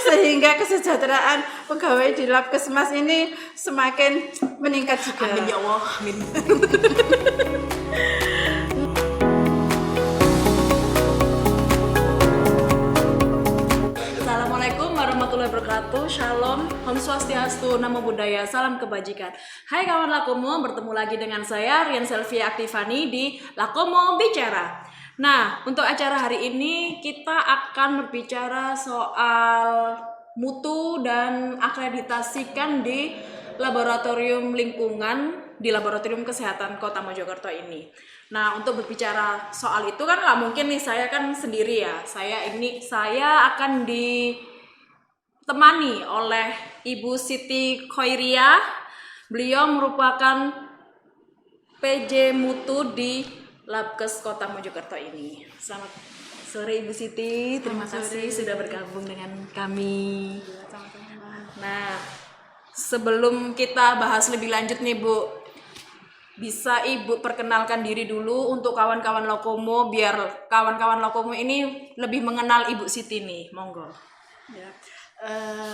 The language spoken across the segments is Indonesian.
sehingga kesejahteraan pegawai di Labkesmas ini semakin meningkat juga. Amin ya Allah, amin. Assalamualaikum warahmatullahi wabarakatuh. Shalom, Om Swastiastu, Namo Buddhaya, salam kebajikan. Hai kawan Lakomo, bertemu lagi dengan saya Rian Selvia Aktifani di Lakomo Bicara. Nah, untuk acara hari ini kita akan berbicara soal mutu dan akreditasikan di laboratorium lingkungan di Laboratorium Kesehatan Kota Mojokerto ini. Nah, untuk berbicara soal itu kan nggak mungkin nih, saya kan sendiri ya. Saya akan ditemani oleh Ibu Siti Khoiria. Beliau merupakan PJ Mutu di Labkes Kota Mojokerto ini. Selamat sore Ibu Siti, terima kasih sudah bergabung dengan kami. Nah, sebelum kita bahas lebih lanjut nih Bu, bisa Ibu perkenalkan diri dulu untuk kawan-kawan Lakomo, biar kawan-kawan Lakomo ini lebih mengenal Ibu Siti nih, monggo. Ya.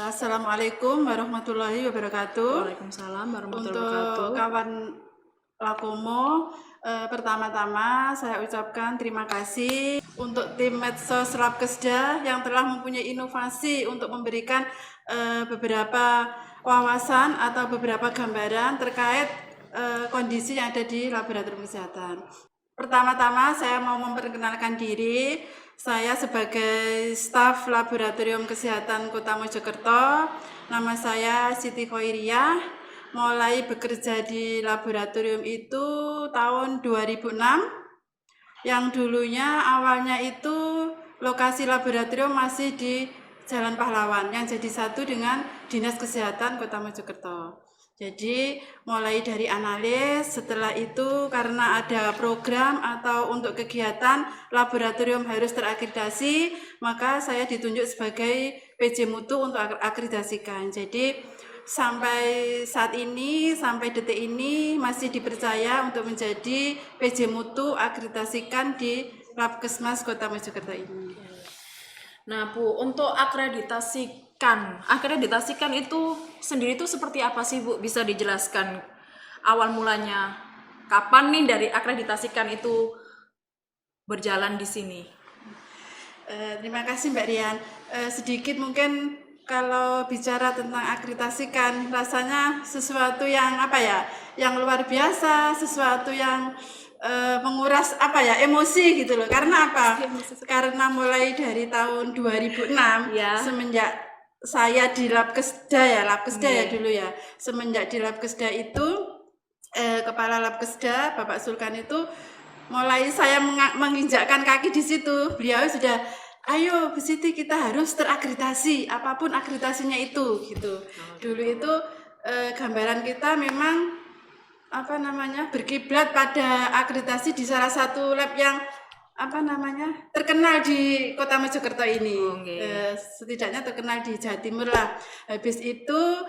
Assalamualaikum warahmatullahi wabarakatuh. Waalaikumsalam warahmatullahi wabarakatuh. Untuk kawan Lakomo, pertama-tama saya ucapkan terima kasih untuk tim Medsos Labkesda yang telah mempunyai inovasi untuk memberikan beberapa wawasan atau beberapa gambaran terkait kondisi yang ada di laboratorium kesehatan. Pertama-tama saya mau memperkenalkan diri. Saya sebagai staf Laboratorium Kesehatan Kota Mojokerto. Nama saya Siti Khoiria. Mulai bekerja di laboratorium itu tahun 2006. Yang dulunya awalnya itu lokasi laboratorium masih di Jalan Pahlawan yang jadi satu dengan Dinas Kesehatan Kota Mojokerto. Jadi mulai dari analis, setelah itu karena ada program atau untuk kegiatan laboratorium harus terakreditasi, maka saya ditunjuk sebagai PJ Mutu untuk akreditasikan. Jadi sampai saat ini, sampai detik ini masih dipercaya untuk menjadi PJ Mutu akreditasikan di Labkesmas Kota Mojokerto ini. Nah Bu, untuk akreditasikan itu sendiri itu seperti apa sih Bu? Bisa dijelaskan awal mulanya, kapan nih dari akreditasikan itu berjalan di sini? Terima kasih Mbak Rian. Sedikit mungkin kalau bicara tentang akreditasikan, rasanya sesuatu yang yang luar biasa, sesuatu yang menguras emosi gitu loh. Karena apa? Karena mulai dari tahun 2006 ya. Semenjak saya di Labkesda ya dulu ya. Semenjak di Labkesda itu kepala Labkesda Bapak Sulkan itu mulai saya menginjakkan kaki di situ. Beliau sudah, ayo Bu Siti kita harus terakreditasi, apapun akreditasinya itu gitu. Dulu itu gambaran kita memang berkiblat pada akreditasi di salah satu lab yang terkenal di Kota Mojokerto ini. Setidaknya terkenal di Jawa Timur lah. Habis itu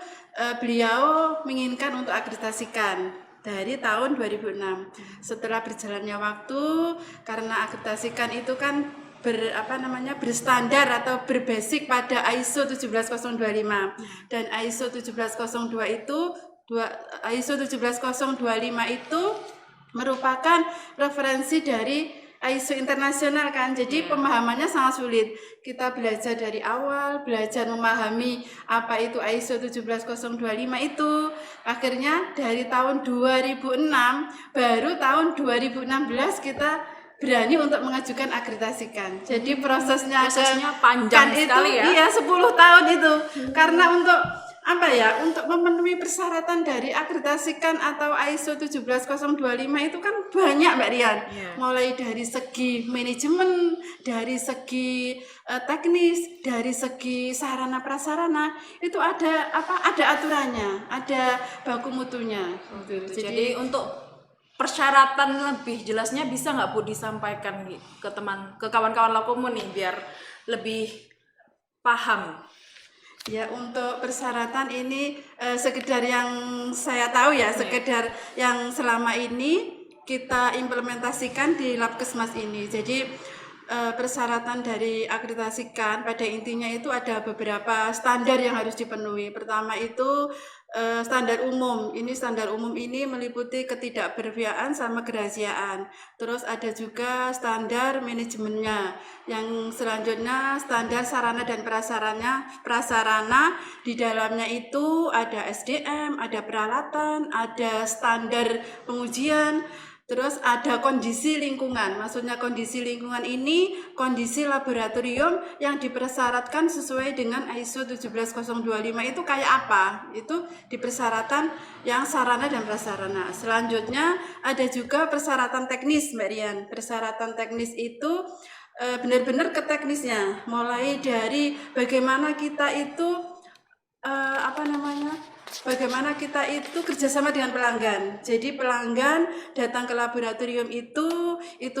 beliau menginginkan untuk akreditasikan dari tahun 2006. Setelah berjalannya waktu, karena akreditasikan itu kan berstandar atau berbasic pada ISO 17025 dan ISO 17002 itu ISO 17025 itu merupakan referensi dari ISO internasional kan, jadi pemahamannya sangat sulit. Kita belajar dari awal, belajar memahami apa itu ISO 17025 itu. Akhirnya dari tahun 2006, baru tahun 2016 kita berani untuk mengajukan akreditasikan. Jadi prosesnya panjang sekali ya. Iya, 10 tahun itu. Karena untuk untuk memenuhi persyaratan dari akreditasikan atau ISO 17025 itu kan banyak Mbak Rian. Mulai dari segi manajemen, dari segi teknis, dari segi sarana prasarana itu ada aturannya, ada baku mutunya. Jadi untuk persyaratan lebih jelasnya bisa nggak Bu disampaikan ke kawan-kawan Lakomo nih biar lebih paham? Ya, untuk persyaratan ini sekedar yang saya tahu ya, sekedar yang selama ini kita implementasikan di Labkesmas ini. Jadi persyaratan dari akreditasikan pada intinya itu ada beberapa standar yang harus dipenuhi. Pertama itu standar umum. Ini standar umum ini meliputi ketidakberpihakan sama kerahasiaan. Terus ada juga standar manajemennya. Yang selanjutnya standar sarana dan prasarana di dalamnya itu ada SDM, ada peralatan, ada standar pengujian. Terus ada kondisi lingkungan, maksudnya kondisi lingkungan ini kondisi laboratorium yang dipersyaratkan sesuai dengan ISO 17025 itu kayak apa? Itu di persyaratan yang sarana dan prasarana. Selanjutnya ada juga persyaratan teknis, Mbak Rian. Persyaratan teknis itu benar-benar ke teknisnya, mulai dari bagaimana kita itu bagaimana kita itu kerjasama dengan pelanggan. Jadi pelanggan datang ke laboratorium itu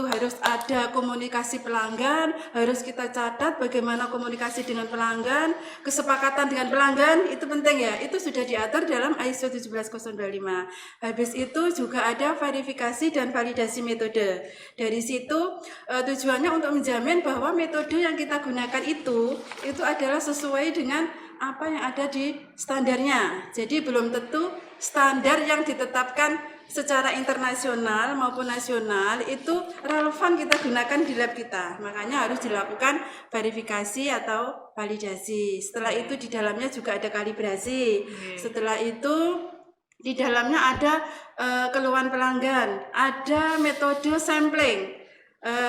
harus ada komunikasi pelanggan, harus kita catat bagaimana komunikasi dengan pelanggan, kesepakatan dengan pelanggan itu penting ya. Itu sudah diatur dalam ISO 17025. Habis itu juga ada verifikasi dan validasi metode. Dari situ tujuannya untuk menjamin bahwa metode yang kita gunakan itu adalah sesuai dengan apa yang ada di standarnya. Jadi belum tentu standar yang ditetapkan secara internasional maupun nasional itu relevan kita gunakan di lab kita. Makanya harus dilakukan verifikasi atau validasi. Setelah itu di dalamnya juga ada kalibrasi. Setelah itu di dalamnya ada keluhan pelanggan, ada metode sampling.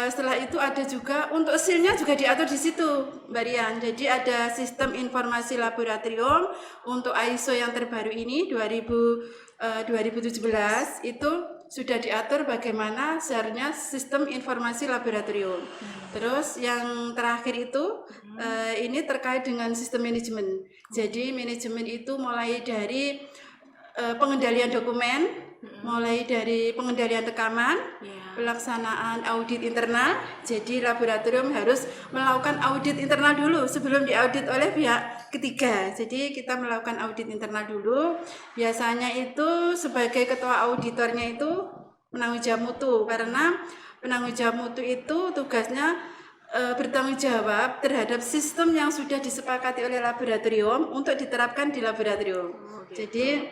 Setelah itu ada juga untuk hasilnya juga diatur di situ, Mbak Rian. Jadi ada sistem informasi laboratorium untuk ISO yang terbaru ini 2017 itu sudah diatur bagaimana seharusnya sistem informasi laboratorium. Terus yang terakhir itu ini terkait dengan sistem manajemen. Jadi manajemen itu mulai dari pengendalian dokumen, mulai dari pengendalian rekaman, pelaksanaan audit internal. Jadi laboratorium harus melakukan audit internal dulu sebelum diaudit oleh pihak ketiga. Jadi kita melakukan audit internal dulu. Biasanya itu sebagai ketua auditornya itu penanggung jawab mutu, karena penanggung jawab mutu itu tugasnya bertanggung jawab terhadap sistem yang sudah disepakati oleh laboratorium untuk diterapkan di laboratorium. Jadi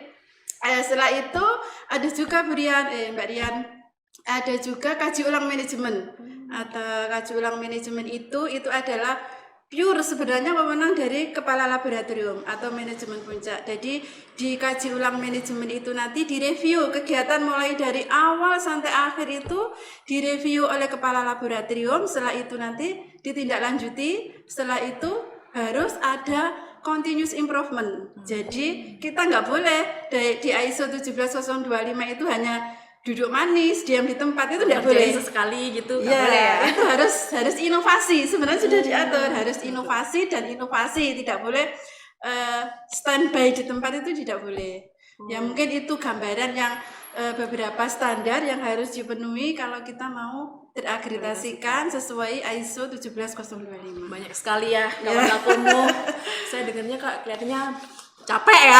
setelah itu ada juga Mbak Rian, ada juga kaji ulang manajemen. Atau kaji ulang manajemen itu adalah pure sebenarnya wewenang dari kepala laboratorium atau manajemen puncak. Jadi di kaji ulang manajemen itu nanti direview kegiatan mulai dari awal sampai akhir itu direview oleh kepala laboratorium. Setelah itu nanti ditindaklanjuti. Setelah itu harus ada continuous improvement. Jadi kita nggak boleh di ISO 17025 itu hanya duduk manis, diam di tempat, itu nggak boleh. Sesekali gitu, Ya, boleh ya. itu harus inovasi. Sebenarnya sudah diatur, harus inovasi dan inovasi. Tidak boleh standby di tempat, itu tidak boleh. Ya mungkin itu gambaran yang beberapa standar yang harus dipenuhi kalau kita mau terakreditasikan sesuai ISO 17025. Banyak sekali ya kawan Lakomo. Saya dengarnya kelihatannya capek ya.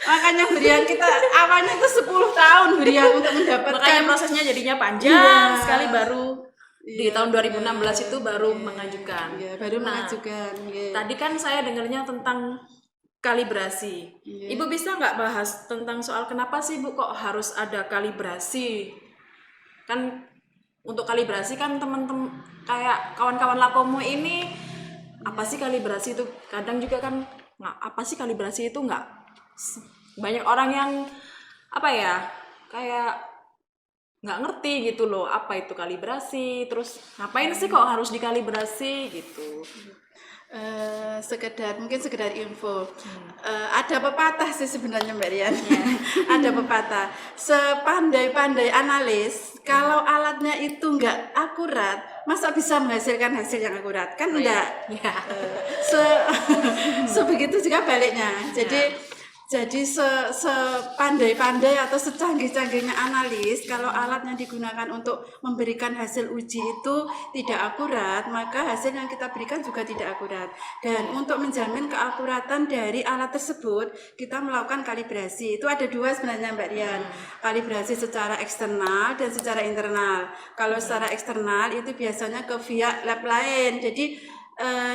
Makanya Brian kita awalnya itu 10 tahun Brian untuk mendapatkan. Makanya prosesnya jadinya panjang sekali, baru di tahun 2016 itu baru mengajukan. Iya, baru mengajukan. Tadi kan saya dengarnya tentang kalibrasi. Ibu bisa nggak bahas tentang soal kenapa sih Bu kok harus ada kalibrasi? Kan untuk kalibrasi kan teman-teman kayak kawan-kawan Lakomo ini apa sih kalibrasi itu? Kadang juga kan apa sih kalibrasi itu nggak banyak orang yang kayak nggak ngerti gitu loh apa itu kalibrasi, terus ngapain sih kok harus dikalibrasi gitu. Mungkin sekedar info. Ada pepatah sih sebenarnya Mbak Rian. Ada pepatah, sepandai-pandai analis kalau alatnya itu nggak akurat, masa bisa menghasilkan hasil yang akurat? Kan enggak. Sebegitu juga baliknya. Jadi sepandai-pandai atau secanggih-canggihnya analis, kalau alat yang digunakan untuk memberikan hasil uji itu tidak akurat, maka hasil yang kita berikan juga tidak akurat. Dan untuk menjamin keakuratan dari alat tersebut, kita melakukan kalibrasi. Itu ada dua sebenarnya Mbak Rian. Kalibrasi secara eksternal dan secara internal. Kalau secara eksternal itu biasanya ke via lab lain. Jadi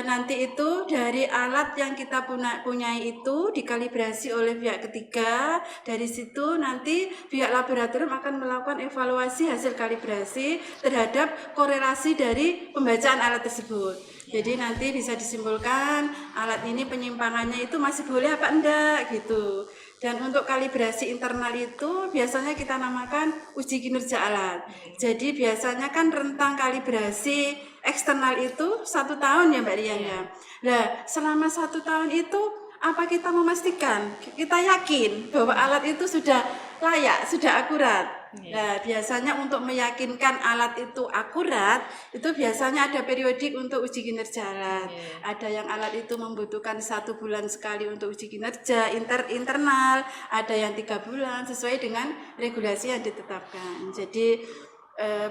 nanti itu dari alat yang kita punyai itu dikalibrasi oleh pihak ketiga. Dari situ nanti pihak laboratorium akan melakukan evaluasi hasil kalibrasi terhadap korelasi dari pembacaan alat tersebut. Jadi nanti bisa disimpulkan alat ini penyimpangannya itu masih boleh apa enggak gitu. Dan untuk kalibrasi internal itu biasanya kita namakan uji kinerja alat. Jadi biasanya kan rentang kalibrasi eksternal itu 1 tahun ya Mbak Rian ya. Nah selama 1 tahun itu apa kita memastikan, kita yakin bahwa alat itu sudah layak, sudah akurat. Nah, biasanya untuk meyakinkan alat itu akurat, itu biasanya ada periodik untuk uji kinerja alat. Ada yang alat itu membutuhkan 1 bulan sekali untuk uji kinerja internal, ada yang 3 bulan sesuai dengan regulasi yang ditetapkan. Jadi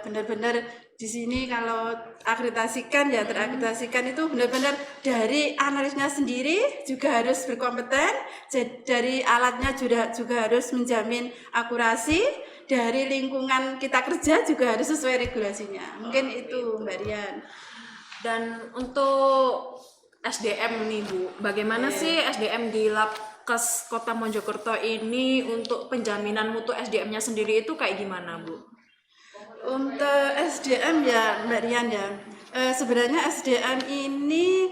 benar-benar di sini kalau akreditasikan ya terakreditasikan itu benar-benar dari analisnya sendiri juga harus berkompeten, dari alatnya juga harus menjamin akurasi, dari lingkungan kita kerja juga harus sesuai regulasinya. Mungkin itu Mbak Rian. Dan untuk SDM nih Bu, bagaimana sih SDM di Labkes Kota Mojokerto ini untuk penjaminan mutu SDM-nya sendiri itu kayak gimana Bu? Untuk SDM ya Mbak Rian ya, sebenarnya SDM ini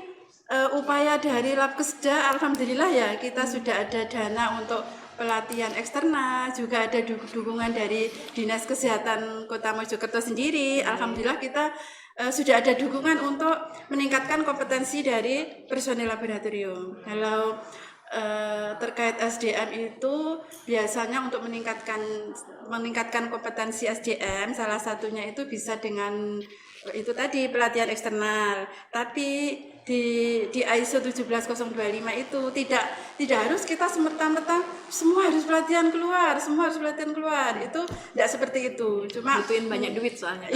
upaya dari Labkesda, alhamdulillah ya kita sudah ada dana untuk pelatihan eksternal, juga ada dukungan dari Dinas Kesehatan Kota Mojokerto sendiri. Alhamdulillah kita sudah ada dukungan untuk meningkatkan kompetensi dari personil laboratorium. Kalau terkait SDM itu biasanya untuk meningkatkan kompetensi SDM, salah satunya itu bisa dengan itu tadi pelatihan eksternal. Tapi di ISO 17025 itu tidak harus kita semerta-merta semua harus pelatihan keluar, itu tidak seperti itu. Cuma butuhin banyak duit soalnya.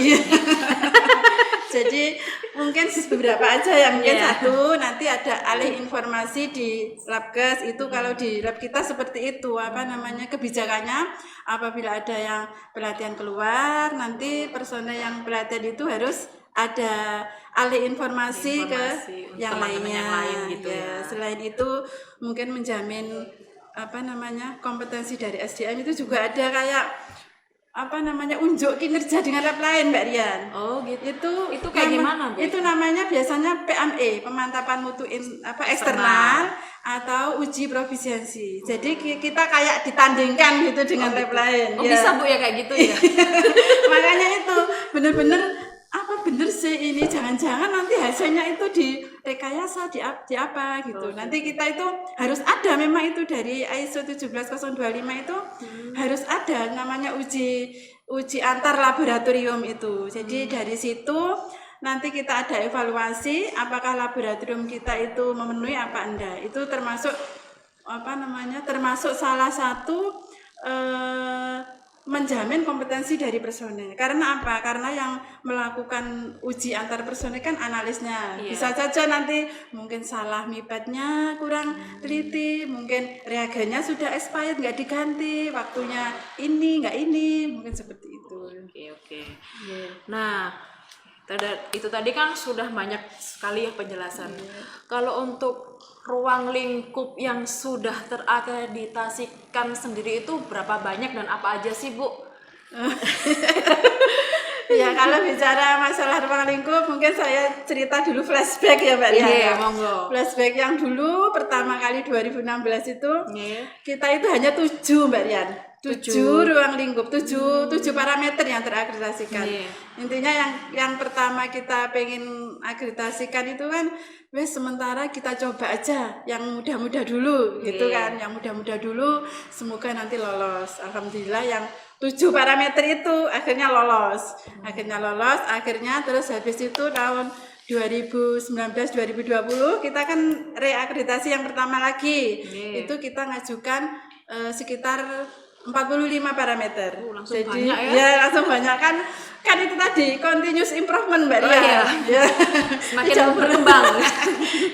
Jadi mungkin beberapa aja ya, mungkin satu nanti ada alih informasi di Labkes itu. Kalau di lab kita seperti itu kebijakannya, apabila ada yang pelatihan keluar, nanti personel yang pelatihan itu harus ada alih informasi ke yang lainnya gitu ya. Selain itu mungkin menjamin kompetensi dari SDM itu juga ada kayak unjuk kinerja dengan lab lain Mbak Rian. Oh gitu. Itu kayak gimana Bu? Itu namanya biasanya PME, pemantapan mutu eksternal atau uji profisiensi. Jadi kita kayak ditandingkan gitu dengan lab lain. Bisa Bu ya kayak gitu ya. Makanya itu bener-bener bener sih ini, jangan-jangan nanti hasilnya itu direkayasa di apa gitu. Nanti kita itu harus ada, memang itu dari ISO 17025 itu harus ada namanya uji antar laboratorium itu. Jadi dari situ nanti kita ada evaluasi apakah laboratorium kita itu memenuhi apa enggak. Itu termasuk termasuk salah satu menjamin kompetensi dari personel. Karena apa? Karena yang melakukan uji antar personel kan analisnya. Bisa saja nanti mungkin salah mipetnya kurang teliti, mungkin reagennya sudah expired nggak diganti, waktunya ini nggak ini, mungkin seperti itu. Oke. Nah, itu tadi kan sudah banyak sekali ya penjelasan. Kalau untuk ruang lingkup yang sudah terakreditasikan sendiri itu berapa banyak dan apa aja sih Bu? Ya kalau bicara masalah ruang lingkup mungkin saya cerita dulu flashback ya Mbak Ria. Iya, monggo. Flashback yang dulu pertama kali 2016 itu kita itu hanya 7 Mbak Rian. 7 ruang lingkup, 7 parameter yang terakreditasikan. Intinya yang pertama kita pengen akreditasikan itu kan sementara kita coba aja yang mudah-mudah dulu gitu kan, yang mudah-mudah dulu semoga nanti lolos. Alhamdulillah yang 7 parameter itu akhirnya lolos. Akhirnya terus habis itu tahun 2019-2020 kita kan reakreditasi yang pertama lagi. Oke. Itu kita ngajukan sekitar 45 parameter. Langsung Jadi banyak ya? ya langsung banyak kan itu tadi continuous improvement Mbak Oh, Ria. iya. Ya. Semakin Tidak boleh- berkembang.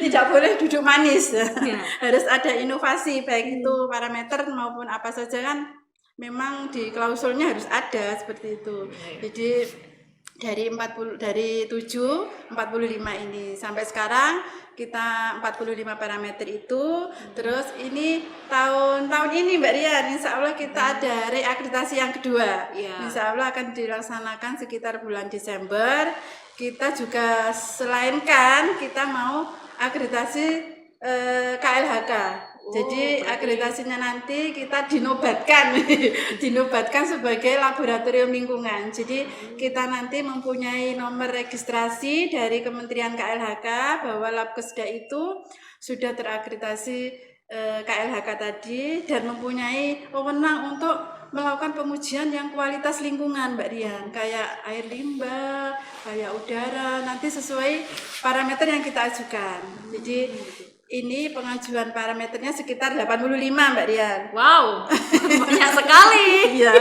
Tidak boleh duduk manis. Iya. Harus ada inovasi baik itu parameter maupun apa saja kan memang di klausulnya harus ada seperti itu. Jadi dari 7 45 ini sampai sekarang kita 45 parameter itu. Terus ini tahun ini Mbak Rian, insya Allah kita ada reakreditasi yang kedua. Iya. Insya Allah akan dilaksanakan sekitar bulan Desember. Kita juga selainkan kita mau akreditasi KLHK. Jadi akreditasinya nanti kita dinobatkan sebagai laboratorium lingkungan. Jadi kita nanti mempunyai nomor registrasi dari Kementerian KLHK bahwa Labkesda itu sudah terakreditasi KLHK tadi dan mempunyai wewenang untuk melakukan pengujian yang kualitas lingkungan Mbak Rian, kayak air limbah, kayak udara, nanti sesuai parameter yang kita ajukan. Jadi ini pengajuan parameternya sekitar 85 Mbak Rian. Wow, banyak sekali. Iya.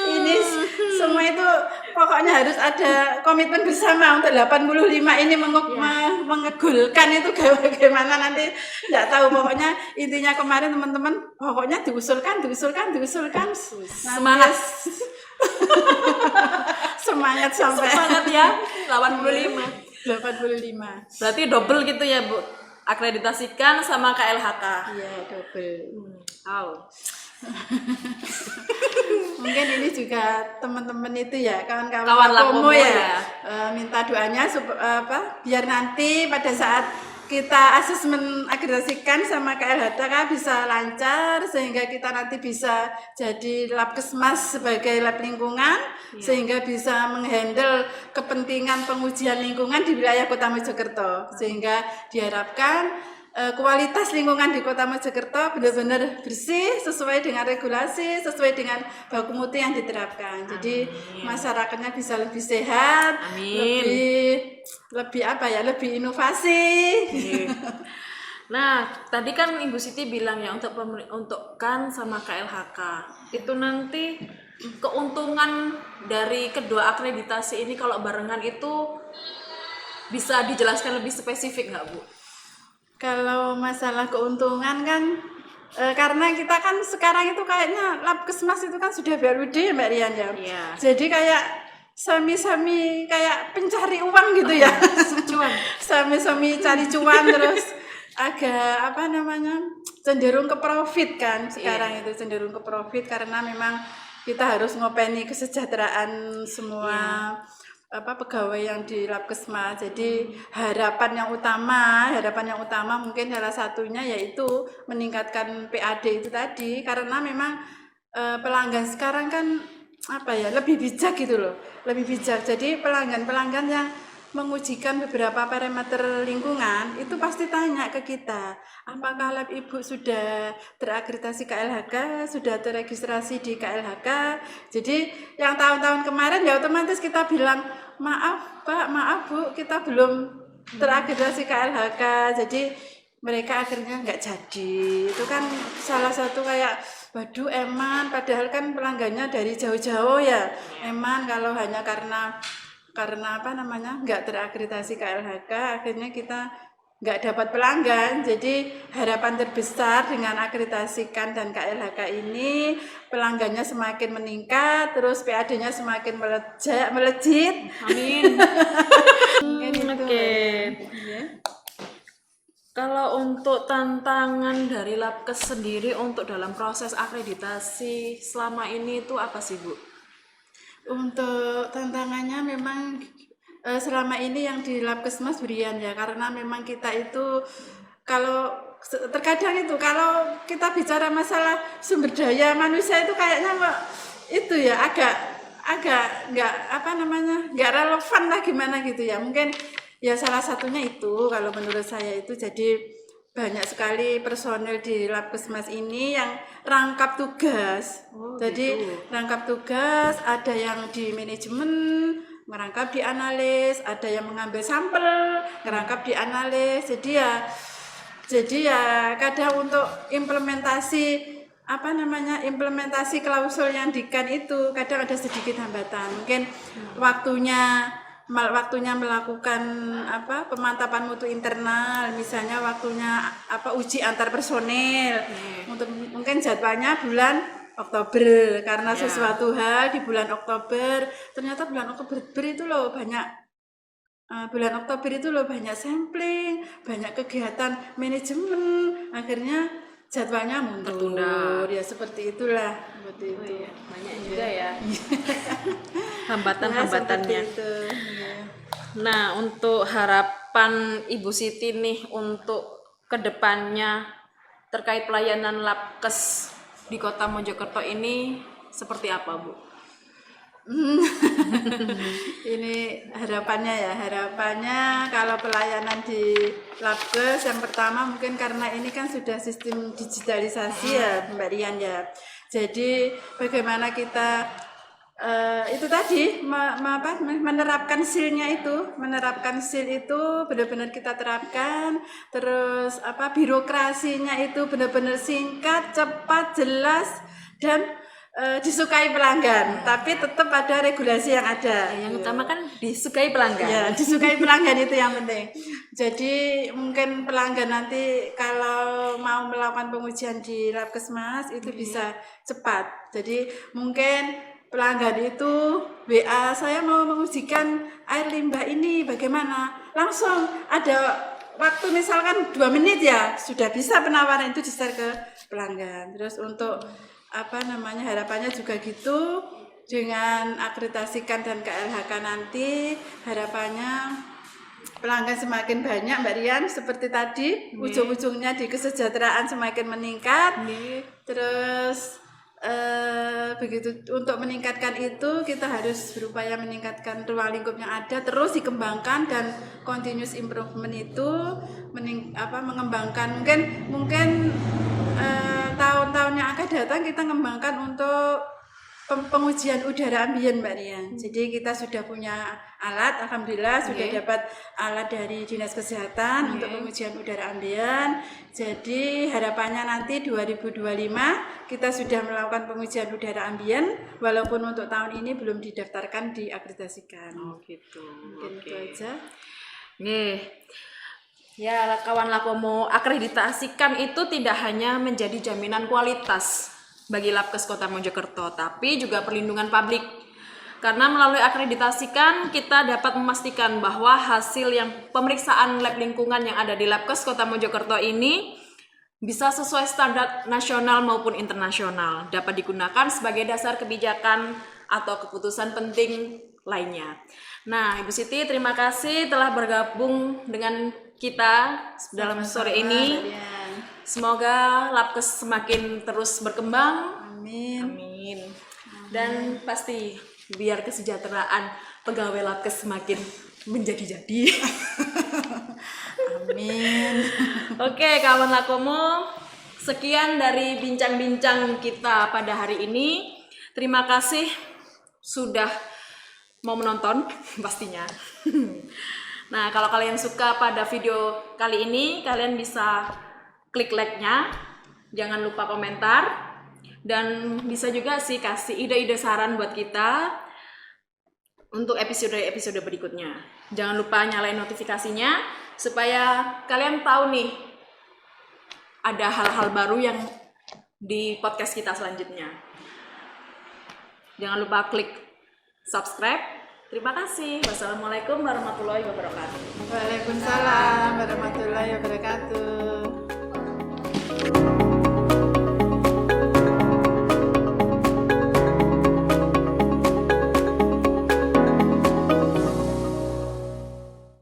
Ini semua itu pokoknya harus ada komitmen bersama untuk 85 ini mengegulkan itu bagaimana nanti tidak tahu, pokoknya intinya kemarin teman-teman pokoknya diusulkan nanti Semangat. semangat sampai Semangat ya, 85. 85. Berarti double gitu ya, Bu. Akreditasikan sama KLHK. Iya, double. Wow. Mungkin ini juga teman-teman itu ya, kawan-kawan Kawan Lakomo Lakomo ya, minta doanya biar nanti pada saat kita asesmen akreditasikan sama KLHK bisa lancar sehingga kita nanti bisa jadi Labkesmas sebagai lab lingkungan, sehingga bisa menghandle kepentingan pengujian lingkungan di wilayah Kota Mojokerto, sehingga diharapkan kualitas lingkungan di Kota Mojokerto benar-benar bersih, sesuai dengan regulasi, sesuai dengan baku mutu yang diterapkan. Jadi masyarakatnya bisa lebih sehat, lebih lebih inovasi. Nah, tadi kan Ibu Siti bilang ya untuk KAN sama KLHK itu nanti keuntungan dari kedua akreditasi ini kalau barengan itu bisa dijelaskan lebih spesifik nggak, Bu? Kalau masalah keuntungan kan karena kita kan sekarang itu kayaknya Labkesmas itu kan sudah BLUD ya Mbak Rian ya. Iya. Jadi kayak sami-sami kayak pencari uang gitu ya. Cuan. Sami-sami cari cuan terus agak cenderung ke profit kan sekarang itu cenderung ke profit karena memang kita harus ngopeni kesejahteraan semua pegawai yang di Labkesmas. Jadi harapan yang utama mungkin salah satunya yaitu meningkatkan PAD itu tadi, karena memang pelanggan sekarang kan lebih bijak gitu loh, lebih bijak. Jadi pelanggan yang mengujikan beberapa parameter lingkungan itu pasti tanya ke kita, apakah lab ibu sudah terakreditasi KLHK, sudah teregistrasi di KLHK. Jadi yang tahun-tahun kemarin ya otomatis kita bilang, maaf Pak, maaf Bu, kita belum terakreditasi KLHK. Jadi mereka akhirnya nggak jadi. Itu kan salah satu kayak, waduh eman, padahal kan pelanggannya dari jauh-jauh ya. Eman kalau hanya karena nggak terakreditasi KLHK, akhirnya kita nggak dapat pelanggan. Jadi harapan terbesar dengan akreditasikan dan KLHK ini, pelanggannya semakin meningkat, terus PAD-nya semakin melejit. Amin. Oke. Ya. Kalau untuk tantangan dari Labkes sendiri untuk dalam proses akreditasi selama ini itu apa sih, Bu? Untuk tantangannya memang selama ini yang di Labkesmas Brian ya, karena memang kita itu terkadang itu kalau kita bicara masalah sumber daya manusia itu kayaknya itu ya agak nggak relevan lah gimana gitu ya. Mungkin ya salah satunya itu kalau menurut saya itu, jadi banyak sekali personel di Labkesmas ini yang rangkap tugas. Jadi rangkap tugas, ada yang di manajemen, merangkap dianalis, ada yang mengambil sampel, ngerangkap dianalis. Jadi ya kadang untuk implementasi klausul yang dikan itu kadang ada sedikit hambatan. Mungkin waktunya melakukan pemantapan mutu internal, misalnya waktunya uji antar personil. Mungkin jadwalnya bulan Oktober, karena sesuatu hal di bulan Oktober, ternyata bulan Oktober itu loh banyak sampling, banyak kegiatan manajemen, akhirnya jadwalnya mundur. Ya seperti itulah. Iya. Banyak juga ya hambatan-hambatannya. Nah, untuk harapan Ibu Siti nih untuk kedepannya terkait pelayanan Labkes di Kota Mojokerto ini seperti apa, Bu? Ini harapannya kalau pelayanan di Labkes yang pertama mungkin karena ini kan sudah sistem digitalisasi ya Mbak Rian ya. Jadi bagaimana kita itu tadi menerapkan seal-nya itu, benar-benar kita terapkan, terus birokrasinya itu benar-benar singkat, cepat, jelas dan disukai pelanggan, tapi tetap ada regulasi yang ada. Yang utama kan disukai pelanggan. Ya, disukai pelanggan itu yang penting. Jadi mungkin pelanggan nanti kalau mau melakukan pengujian di Labkesmas itu bisa cepat. Jadi mungkin pelanggan itu WA, saya mau mengujikan air limbah ini bagaimana, langsung ada waktu misalkan 2 menit ya sudah bisa penawaran itu di-share ke pelanggan. Terus untuk harapannya juga gitu, dengan akreditasikan dan KLHK nanti harapannya pelanggan semakin banyak Mbak Rian, seperti tadi ujung-ujungnya di kesejahteraan semakin meningkat. Terus begitu, untuk meningkatkan itu kita harus berupaya meningkatkan ruang lingkup yang ada, terus dikembangkan, dan continuous improvement itu mengembangkan mungkin tahun-tahun yang akan datang kita mengembangkan untuk pengujian udara ambien Mbak Rian. Jadi kita sudah punya alat, alhamdulillah sudah dapat alat dari Dinas Kesehatan untuk pengujian udara ambien. Jadi harapannya nanti 2025 kita sudah melakukan pengujian udara ambien, walaupun untuk tahun ini belum didaftarkan, diakreditasikan. Gitu. Mungkin itu aja. Nih. Ya, kawan Lakomo, akreditasikan itu tidak hanya menjadi jaminan kualitas bagi Labkes Kota Mojokerto, tapi juga perlindungan publik. Karena melalui akreditasikan kita dapat memastikan bahwa hasil yang pemeriksaan lab lingkungan yang ada di Labkes Kota Mojokerto ini bisa sesuai standar nasional maupun internasional, dapat digunakan sebagai dasar kebijakan atau keputusan penting lainnya. Nah, Ibu Siti, terima kasih telah bergabung dengan kita dalam sore ini. Semoga Labkes semakin terus berkembang. Amin. Dan pasti biar kesejahteraan pegawai Labkes semakin menjadi-jadi. Amin. Oke, kawan Lakomo, sekian dari bincang-bincang kita pada hari ini. Terima kasih sudah mau menonton pastinya. Nah, kalau kalian suka pada video kali ini, kalian bisa klik like-nya, jangan lupa komentar, dan bisa juga sih kasih ide-ide saran buat kita untuk episode-episode berikutnya. Jangan lupa nyalain notifikasinya, supaya kalian tahu nih, ada hal-hal baru yang di podcast kita selanjutnya. Jangan lupa klik subscribe. Terima kasih. Wassalamualaikum warahmatullahi wabarakatuh. Waalaikumsalam warahmatullahi wabarakatuh.